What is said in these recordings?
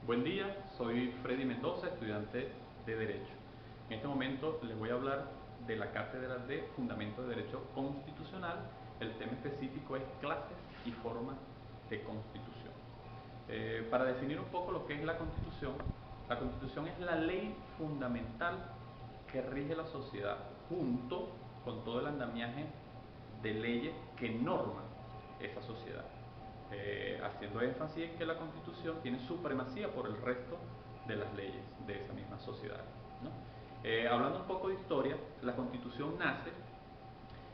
Buen día, soy Freddy Mendoza, estudiante de Derecho. En este momento les voy a hablar de la cátedra de Fundamentos de Derecho Constitucional. El tema específico es clases y formas de constitución. Para definir un poco lo que es la Constitución es la ley fundamental que rige la sociedad junto con todo el andamiaje de leyes que norman esa sociedad. Haciendo énfasis en que la Constitución tiene supremacía por el resto de las leyes de esa misma sociedad, ¿no? Hablando un poco de historia, la Constitución nace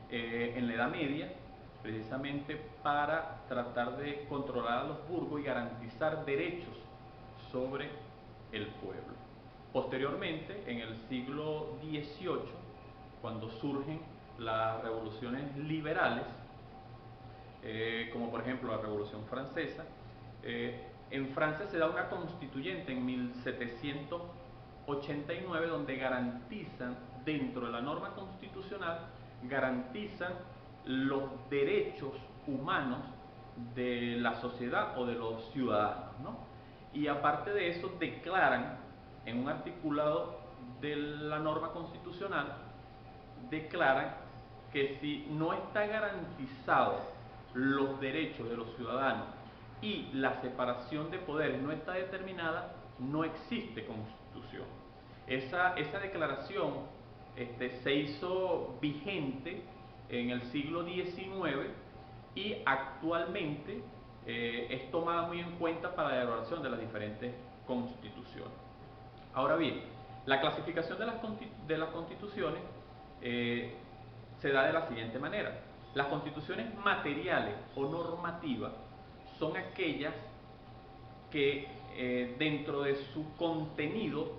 en la Edad Media precisamente para tratar de controlar a los burgos y garantizar derechos sobre el pueblo. Posteriormente, en el siglo XVIII, cuando surgen las revoluciones liberales, como por ejemplo la Revolución Francesa, en Francia se da una constituyente en 1789 donde garantizan, dentro de la norma constitucional, garantizan los derechos humanos de la sociedad o de los ciudadanos, ¿no? Y aparte de eso declaran en un articulado de la norma constitucional, declaran que si no está garantizado los derechos de los ciudadanos y la separación de poderes no está determinada, no existe constitución. Esa declaración se hizo vigente en el siglo XIX y actualmente es tomada muy en cuenta para la elaboración de las diferentes constituciones. Ahora bien, la clasificación de las constituciones se da de la siguiente manera. Las constituciones materiales o normativas son aquellas que dentro de su contenido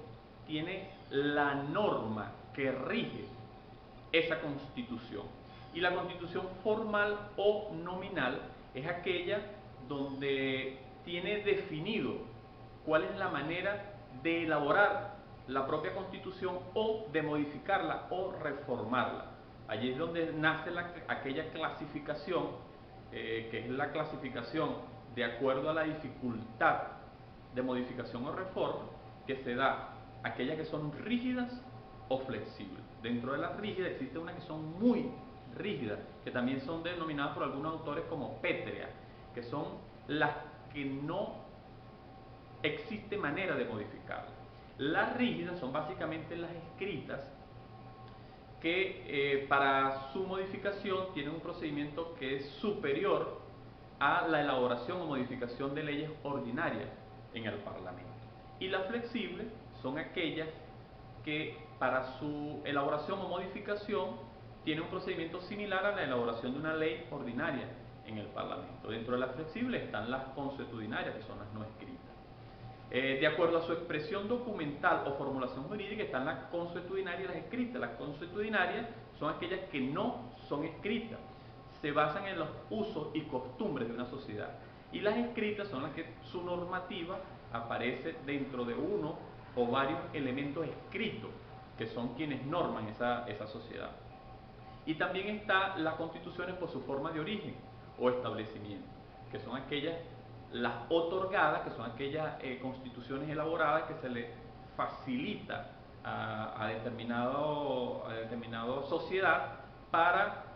tiene la norma que rige esa constitución. Y la constitución formal o nominal es aquella donde tiene definido cuál es la manera de elaborar la propia constitución o de modificarla o reformarla. Allí es donde nace aquella clasificación, que es la clasificación de acuerdo a la dificultad de modificación o reforma, que se da aquellas que son rígidas o flexibles. Dentro de las rígidas existe unas que son muy rígidas, que también son denominadas por algunos autores como pétreas, que son las que no existe manera de modificarlas. Las rígidas son básicamente las escritas que para su modificación tienen un procedimiento que es superior a la elaboración o modificación de leyes ordinarias en el Parlamento. Y las flexibles son aquellas que para su elaboración o modificación tiene un procedimiento similar a la elaboración de una ley ordinaria en el Parlamento. Dentro de las flexibles están las consuetudinarias, que son las no escritas. De acuerdo a su expresión documental o formulación jurídica están las consuetudinarias y las escritas. Las consuetudinarias son aquellas que no son escritas, se basan en los usos y costumbres de una sociedad. Y las escritas son las que su normativa aparece dentro de uno o varios elementos escritos, que son quienes norman esa sociedad. Y también están las constituciones por su forma de origen o establecimiento, que son aquellas, las otorgadas, que son aquellas constituciones elaboradas que se le facilita a determinada sociedad para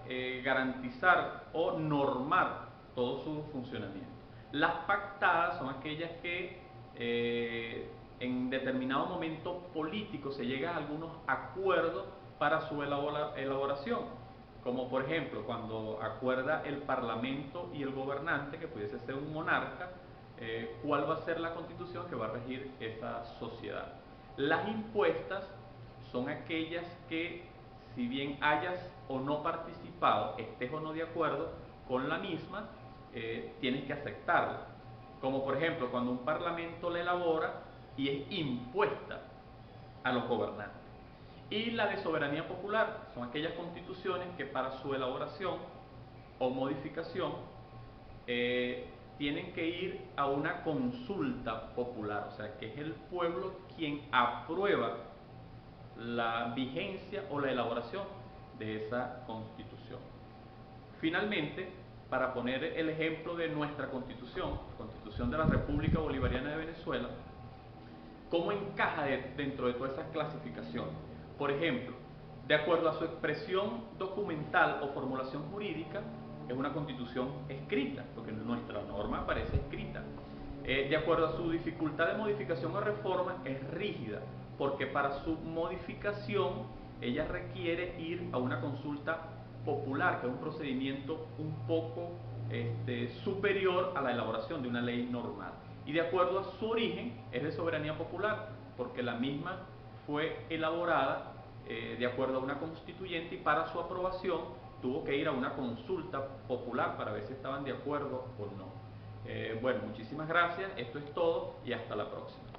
garantizar o normar todo su funcionamiento. Las pactadas son aquellas que en determinado momento político se llega a algunos acuerdos para su elaboración, como por ejemplo cuando acuerda el parlamento y el gobernante, que pudiese ser un monarca, cuál va a ser la constitución que va a regir esa sociedad. Las impuestas son aquellas que, si bien hayas o no participado, estés o no de acuerdo con la misma, tienes que aceptarla. Como por ejemplo cuando un parlamento la elabora y es impuesta a los gobernantes. Y la de soberanía popular son aquellas constituciones que para su elaboración o modificación tienen que ir a una consulta popular, o sea que es el pueblo quien aprueba la vigencia o la elaboración de esa constitución. Finalmente, para poner el ejemplo de nuestra constitución, Constitución de la República Bolivariana de Venezuela, ¿cómo encaja dentro de todas esas clasificaciones? Por ejemplo, de acuerdo a su expresión documental o formulación jurídica, es una constitución escrita, porque nuestra norma aparece escrita. De acuerdo a su dificultad de modificación o reforma, es rígida, porque para su modificación ella requiere ir a una consulta popular, que es un procedimiento un poco superior a la elaboración de una ley normal. Y de acuerdo a su origen, es de soberanía popular, porque la misma fue elaborada de acuerdo a una constituyente y para su aprobación tuvo que ir a una consulta popular para ver si estaban de acuerdo o no. Bueno, muchísimas gracias, esto es todo y hasta la próxima.